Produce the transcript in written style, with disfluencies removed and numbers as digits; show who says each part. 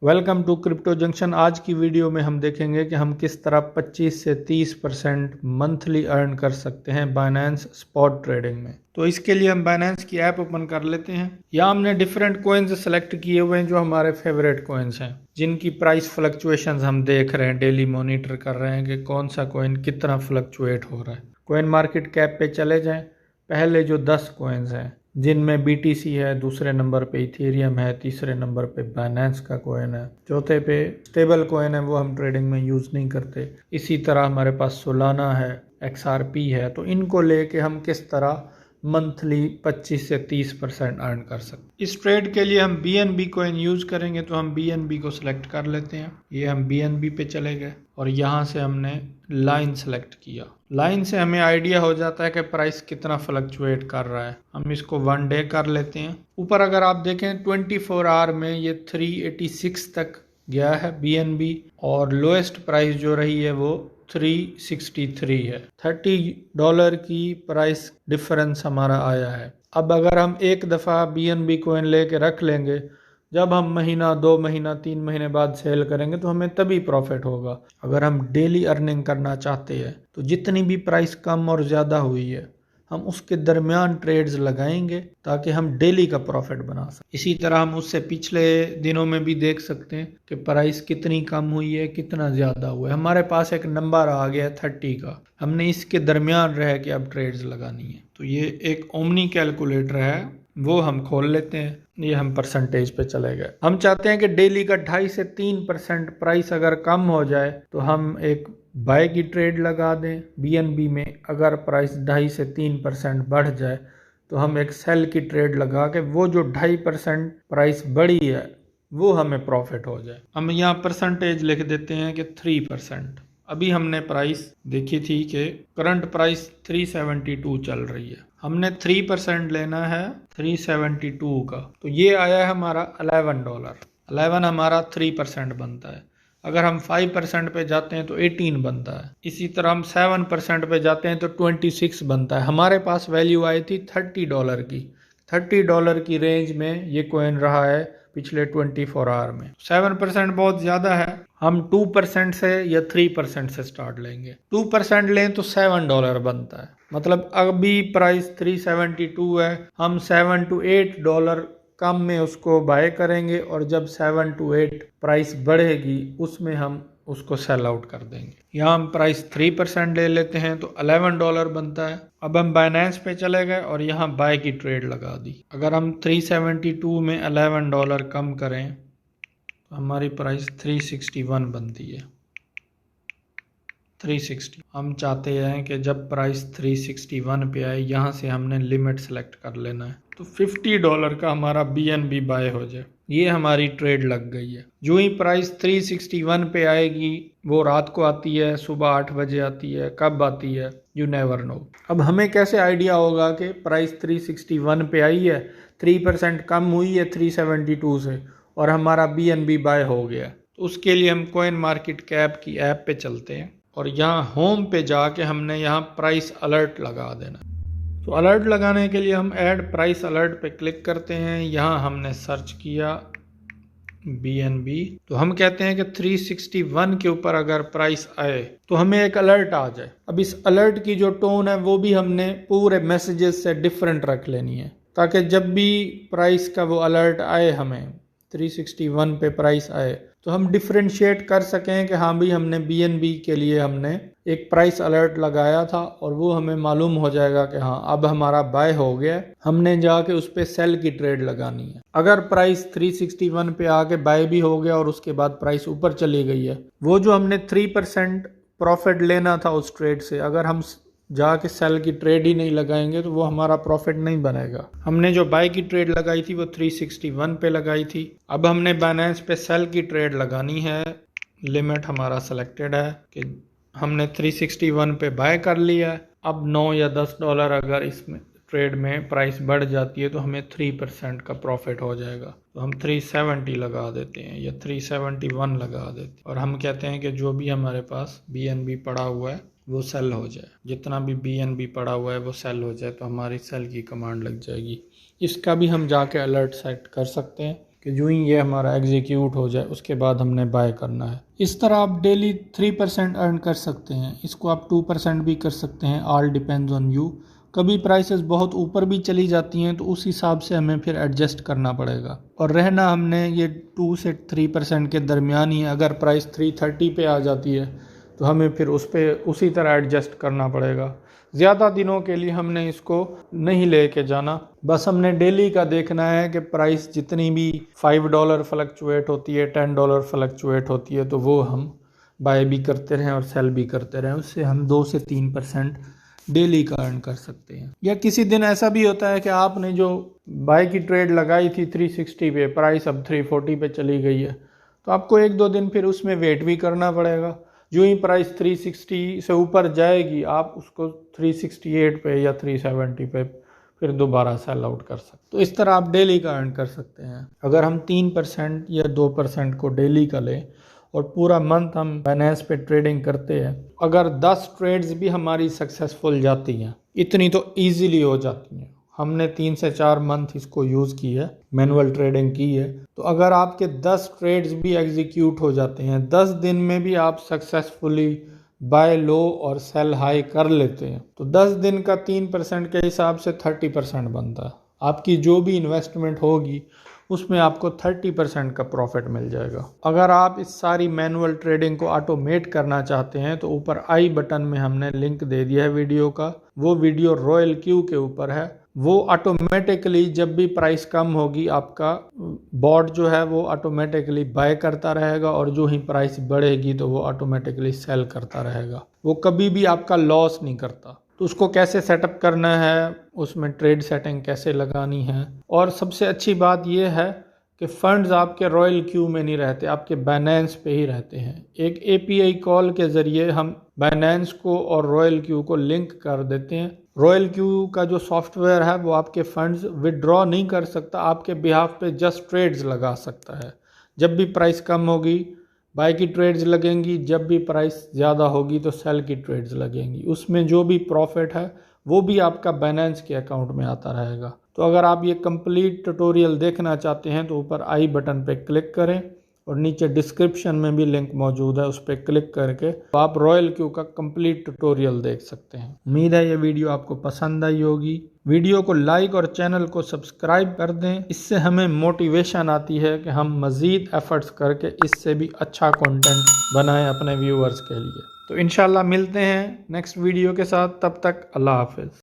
Speaker 1: Welcome to crypto junction. आज की video में हम देखेंगे कि हम किस तरह 25 से 30% मंथली अर्न कर सकते हैं बाइनेंस स्पॉट ट्रेडिंग में। तो इसके लिए हम बाइनेंस की ऐप ओपन कर लेते हैं। यहाँ हमने डिफरेंट कॉइन्स सेलेक्ट किए हुए हैं जो हमारे फेवरेट कॉइन्स हैं, जिनकी प्राइस फ्लक्चुएशंस हम देख रहे हैं, डेली मॉनिटर कर रहे हैं कि कौन सा कॉइन कितना फ्लक्चुएट हो रहा है। कॉइन मार्केट कैप पे चले जाएं। पहले जो 10 कॉइन्स हैं जिनमें BTC है, दूसरे नंबर पे इथेरियम है, तीसरे नंबर पे बाइनेंस का कॉइन है, चौथे पे स्टेबल कॉइन है, वो हम ट्रेडिंग में यूज़ नहीं करते। इसी तरह हमारे पास सोलाना है, XRP है। तो इनको लेके हम किस तरह मंथली 25 से 30% अर्न कर सकते। इस ट्रेड के लिए हम BNB कॉइन यूज़ करेंगे, तो हम BNB को सिलेक्ट कर लेते हैं। ये हम BNB पे चले गए और यहाँ से हमने लाइन सेलेक्ट किया। लाइन से हमें आइडिया हो जाता है कि प्राइस कितना फ्लक्चुएट कर रहा है। हम इसको 1 डे कर लेते हैं। ऊपर अगर आप देखें 24 आवर में ये 386 तक गया है BNB और लोएस्ट प्राइस जो रही है वो 363 है। $30 की प्राइस डिफरेंस हमारा आया है। अब अगर हम एक दफ़ा BNB कॉइन लेके रख लेंगे, जब हम महीना, 2 महीना, 3 महीने बाद सेल करेंगे तो हमें तभी प्रॉफिट होगा। अगर हम डेली अर्निंग करना चाहते हैं तो जितनी भी प्राइस कम और ज़्यादा हुई है हम उसके दरमियान ट्रेड्स लगाएंगे ताकि हम डेली का प्रॉफिट बना सकें। इसी तरह हम उससे पिछले दिनों में भी देख सकते हैं कि प्राइस कितनी कम हुई है, कितना ज़्यादा हुआ है। हमारे पास एक नंबर आ गया 30 का, हमने इसके दरमियान रह के अब ट्रेड्स लगानी है। तो ये एक ओमनी कैलकुलेटर है, वो हम खोल लेते हैं। ये हम परसेंटेज पे चले गए। हम चाहते हैं कि डेली का 2.5 से 3% प्राइस अगर कम हो जाए तो हम एक बाय की ट्रेड लगा दें BNB में। अगर प्राइस 2.5 से 3% बढ़ जाए तो हम एक सेल की ट्रेड लगा के वो जो 2.5% प्राइस बढ़ी है वो हमें प्रॉफिट हो जाए। हम यहाँ परसेंटेज लिख देते हैं कि 3%। अभी हमने प्राइस देखी थी कि करंट प्राइस 372 चल रही है, हमने 3% लेना है 372 का। तो ये आया है हमारा $11। 11 हमारा 3% बनता है। अगर हम 5% पे जाते हैं तो 18 बनता है। इसी तरह हम 7% पे जाते हैं तो 26 बनता है। हमारे पास वैल्यू आई थी $30 की। $30 की रेंज में ये कॉइन रहा है पिछले 24 आवर में। 7% बहुत ज़्यादा है। हम 2% से या 3% से स्टार्ट लेंगे। 2% लें तो $7 बनता है। मतलब अभी प्राइस 372 है, हम $7 to $8 कम में उसको बाय करेंगे और जब 7 to 8 प्राइस बढ़ेगी उसमें हम उसको सेल आउट कर देंगे। यहाँ हम प्राइस 3% ले लेते हैं तो $11 बनता है। अब हम बाइनेंस पे चले गए और यहाँ बाय की ट्रेड लगा दी। अगर हम 372 में $11 कम करें तो हमारी प्राइस 361 बनती है। 360 हम चाहते हैं कि जब प्राइस 361 पे आए, यहाँ से हमने लिमिट सेलेक्ट कर लेना है तो $50 का हमारा BNB बाय हो जाए। ये हमारी ट्रेड लग गई है। जो ही प्राइस 361 पे आएगी, वो रात को आती है, सुबह 8 बजे आती है, कब आती है यू नेवर नो। अब हमें कैसे आइडिया होगा कि प्राइस 361 पे आई है, 3% कम हुई है 372 से और हमारा BNB बाय हो गया। तो उसके लिए हम कॉइन मार्केट कैप की ऐप पे चलते हैं और यहाँ होम पे जाके हमने यहाँ प्राइस अलर्ट लगा देना। तो अलर्ट लगाने के लिए हम ऐड प्राइस अलर्ट पे क्लिक करते हैं। यहाँ हमने सर्च किया BNB, तो हम कहते हैं कि 361 के ऊपर अगर प्राइस आए तो हमें एक अलर्ट आ जाए। अब इस अलर्ट की जो टोन है वो भी हमने पूरे मैसेजेस से डिफरेंट रख लेनी है, ताकि जब भी प्राइस का वो अलर्ट आए, हमें 361 पे प्राइस आए, तो हम डिफ्रेंशिएट कर सकें कि हाँ भी हमने BNB के लिए हमने एक प्राइस अलर्ट लगाया था और वो हमें मालूम हो जाएगा कि हाँ अब हमारा बाय हो गया, हमने जाके उस पे सेल की ट्रेड लगानी है। अगर प्राइस 361 पे आके बाय भी हो गया और उसके बाद प्राइस ऊपर चली गई है, वो जो हमने 3% प्रॉफिट लेना था उस ट्रेड से, अगर हम जाके सेल की ट्रेड ही नहीं लगाएंगे तो वो हमारा प्रॉफिट नहीं बनेगा। हमने जो बाय की ट्रेड लगाई थी वो 361 पे लगाई थी। अब हमने बाइनेंस पे सेल की ट्रेड लगानी है। लिमिट हमारा सिलेक्टेड है कि हमने 361 पे बाय कर लिया है। अब 9 या $10 अगर इसमें ट्रेड में प्राइस बढ़ जाती है तो हमें 3% का प्रॉफिट हो जाएगा। तो हम 370 लगा देते हैं या 371 लगा देते हैं और हम कहते हैं कि जो भी हमारे पास BNB पड़ा हुआ है वो सेल हो जाए। जितना भी BNB पड़ा हुआ है वो सेल हो जाए तो हमारी सेल की कमांड लग जाएगी। इसका भी हम जाके अलर्ट सेट कर सकते हैं कि जो ही ये हमारा एग्जीक्यूट हो जाए उसके बाद हमने बाय करना है। इस तरह आप डेली 3% अर्न कर सकते हैं। इसको आप 2% भी कर सकते हैं, ऑल डिपेंड्स ऑन यू। कभी प्राइसेस बहुत ऊपर भी चली जाती हैं तो उस हिसाब से हमें फिर एडजस्ट करना पड़ेगा, और रहना हमने ये 2 से 3% के दरमियान ही। अगर प्राइस 330 पे आ जाती है तो हमें फिर उसी तरह एडजस्ट करना पड़ेगा। ज़्यादा दिनों के लिए हमने इसको नहीं लेके जाना, बस हमने डेली का देखना है कि प्राइस जितनी भी $5 फ्लक्चुएट होती है, $10 फ्लक्चुएट होती है, तो वो हम बाय भी करते रहें और सेल भी करते रहें। उससे हम 2 से 3% डेली का अर्न कर सकते हैं। या किसी दिन ऐसा भी होता है कि आपने जो बाय की ट्रेड लगाई थी 360 पे, प्राइस अब 340 पे चली गई है, तो आपको 1-2 दिन फिर उसमें वेट भी करना पड़ेगा। जो ही प्राइस 360 से ऊपर जाएगी आप उसको 368 पे या 370 पे फिर दोबारा सेल आउट कर सकते। तो इस तरह आप डेली का अर्न कर सकते हैं। अगर हम 3% या 2% को डेली का लें और पूरा मंथ हम बाइनेंस पे ट्रेडिंग करते हैं, अगर 10 ट्रेड्स भी हमारी सक्सेसफुल जाती हैं, इतनी तो ईजिली हो जाती हैं। हमने 3 से 4 मंथ इसको यूज़ की है, मैनुअल ट्रेडिंग की है, तो अगर आपके 10 ट्रेड्स भी एग्जीक्यूट हो जाते हैं, 10 दिन में भी आप सक्सेसफुली बाय लो और सेल हाई कर लेते हैं, तो 10 दिन का 3% के हिसाब से 30% बनता है। आपकी जो भी इन्वेस्टमेंट होगी उसमें आपको 30% का प्रॉफिट मिल जाएगा। अगर आप इस सारी मैनुअल ट्रेडिंग को ऑटोमेट करना चाहते हैं तो ऊपर आई बटन में हमने लिंक दे दिया है वीडियो का। वो वीडियो रॉयल क्यू के ऊपर है। वो ऑटोमेटिकली जब भी प्राइस कम होगी आपका बॉट जो है वो ऑटोमेटिकली बाय करता रहेगा, और जो ही प्राइस बढ़ेगी तो वो ऑटोमेटिकली सेल करता रहेगा। वो कभी भी आपका लॉस नहीं करता। तो उसको कैसे सेटअप करना है, उसमें ट्रेड सेटिंग कैसे लगानी है, और सबसे अच्छी बात यह है कि फंड्स आपके रॉयल क्यू में नहीं रहते, आपके बाइनेंस पे ही रहते हैं। एक एपीआई कॉल के ज़रिए हम बाइनेंस को और रॉयल क्यू को लिंक कर देते हैं। रॉयल क्यू का जो सॉफ्टवेयर है वो आपके फंड्स विड्रॉ नहीं कर सकता, आपके बिहाफ पे जस्ट ट्रेड्स लगा सकता है। जब भी प्राइस कम होगी बाय की ट्रेड्स लगेंगी, जब भी प्राइस ज़्यादा होगी तो सेल की ट्रेड्स लगेंगी। उसमें जो भी प्रॉफिट है वो भी आपका बाइनेंस के अकाउंट में आता रहेगा। तो अगर आप ये कंप्लीट ट्यूटोरियल देखना चाहते हैं तो ऊपर आई बटन पे क्लिक करें, और नीचे डिस्क्रिप्शन में भी लिंक मौजूद है, उस पर क्लिक करके आप रॉयल क्यू का कंप्लीट ट्यूटोरियल देख सकते हैं। उम्मीद है ये वीडियो आपको पसंद आई होगी। वीडियो को लाइक और चैनल को सब्सक्राइब कर दें, इससे हमें मोटिवेशन आती है कि हम मज़ीद एफर्ट्स करके इससे भी अच्छा कंटेंट बनाएं अपने व्यूअर्स के लिए। तो इंशाल्लाह मिलते हैं नेक्स्ट वीडियो के साथ, तब तक अल्लाह हाफिज़।